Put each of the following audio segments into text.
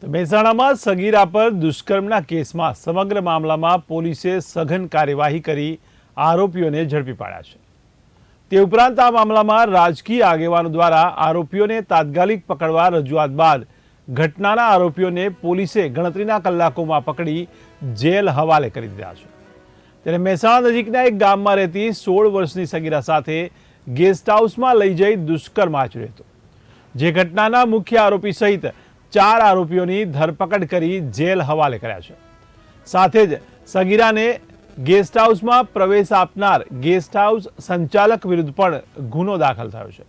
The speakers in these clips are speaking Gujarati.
તો મહેસાણામાં સગીરા પર દુષ્કર્મના કેસમાં સમગ્ર મામલામાં પોલીસે સઘન કાર્યવાહી કરી આરોપીઓને ઝડપી પાડ્યા છે। તે ઉપરાંત આ મામલામાં રાજકીય આગેવાનો દ્વારા આરોપીઓને તાત્કાલિક પકડવા રજૂઆત બાદ ઘટનાના આરોપીઓને પોલીસે ગણતરીના કલાકોમાં પકડી જેલ હવાલે કરી દીધા છે। ત્યારે મહેસાણા નજીકના એક ગામમાં રહેતી 16 વર્ષની સગીરા સાથે ગેસ્ટ હાઉસમાં લઈ જઈ દુષ્કર્મ આચર્યો હતો, જે ઘટનાના મુખ્ય આરોપી સહિત 4 આરોપીઓની ધરપકડ કરી જેલ હવાલે કર્યા છે। સાથે જ સગીરાને ગેસ્ટ હાઉસમાં પ્રવેશ આપનાર ગેસ્ટ હાઉસ સંચાલક વિરુદ્ધ પણ ગુનો દાખલ થયો છે।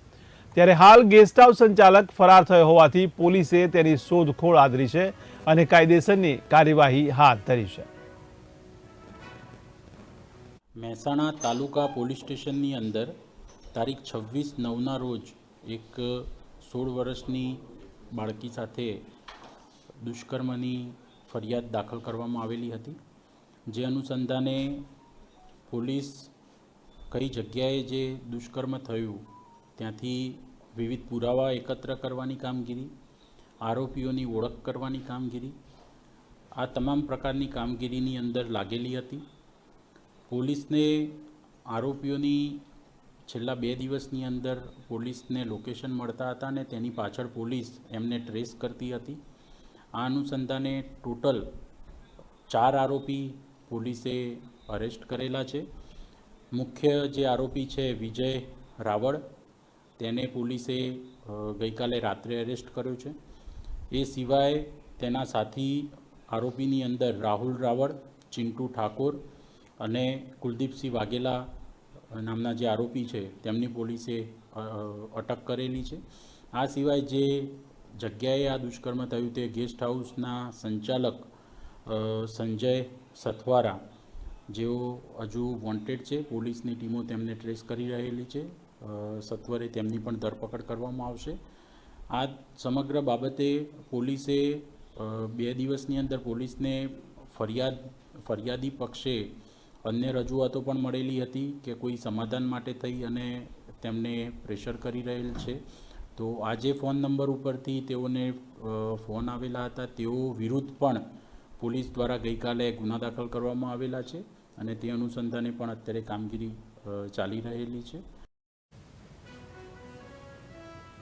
ત્યારે હાલ ગેસ્ટ હાઉસ સંચાલક ફરાર થયો હોવાથી પોલીસે તેની શોધખોળ આદરી છે અને કાયદેસરની કાર્યવાહી હાથ ધરી છે। મહેસાણા તાલુકા પોલીસ સ્ટેશનની અંદર તારીખ 26/9ના રોજ એક 16 વર્ષની બાળકી સાથે દુષ્કર્મની ફરિયાદ દાખલ કરવામાં આવેલી હતી, જે અનુસંધાને પોલીસ કઈ જગ્યાએ જે દુષ્કર્મ થયું ત્યાંથી વિવિધ પુરાવા એકત્ર કરવાની કામગીરી, આરોપીઓની ઓળખ કરવાની કામગીરી, આ તમામ પ્રકારની કામગીરીની અંદર લાગેલી હતી। પોલીસને આરોપીઓની છેલ્લા 2 દિવસની અંદર પોલીસને લોકેશન મળતા હતા અને તેની પાછળ પોલીસ એમને ટ્રેસ કરતી હતી। આ અનુસંધાને ટોટલ 4 આરોપી પોલીસે અરેસ્ટ કરેલા છે। મુખ્ય જે આરોપી છે વિજય રાવળ, તેને પોલીસે ગઈકાલે રાત્રે અરેસ્ટ કર્યો છે। એ સિવાય તેના સાથી આરોપીની અંદર રાહુલ રાવળ, ચિંટુ ઠાકોર અને કુલદીપસિંહ વાઘેલા નામના જે આરોપી છે તેમની પોલીસે અટક કરેલી છે। આ સિવાય જે જગ્યાએ આ દુષ્કર્મ થયું તે ગેસ્ટ હાઉસના સંચાલક સંજય સથવારા, જેઓ હજુ વોન્ટેડ છે, પોલીસની ટીમો તેમને ટ્રેસ કરી રહેલી છે। સત્વરે તેમની પણ ધરપકડ કરવામાં આવશે। આ સમગ્ર બાબતે પોલીસે 2 દિવસની અંદર પોલીસને ફરિયાદી પક્ષે અન્ય રજૂઆતો પણ મળેલી હતી કે કોઈ સમાધાન માટે થઈ અને તેમને પ્રેશર કરી રહેલ છે। તો આજે ફોન નંબર ઉપરથી તેઓને ફોન આવેલા હતા, તેઓ વિરુદ્ધ પણ પોલીસ દ્વારા ગઈકાલે ગુના દાખલ કરવામાં આવેલા છે અને તે અનુસંધાને પણ અત્યારે કામગીરી ચાલી રહેલી છે।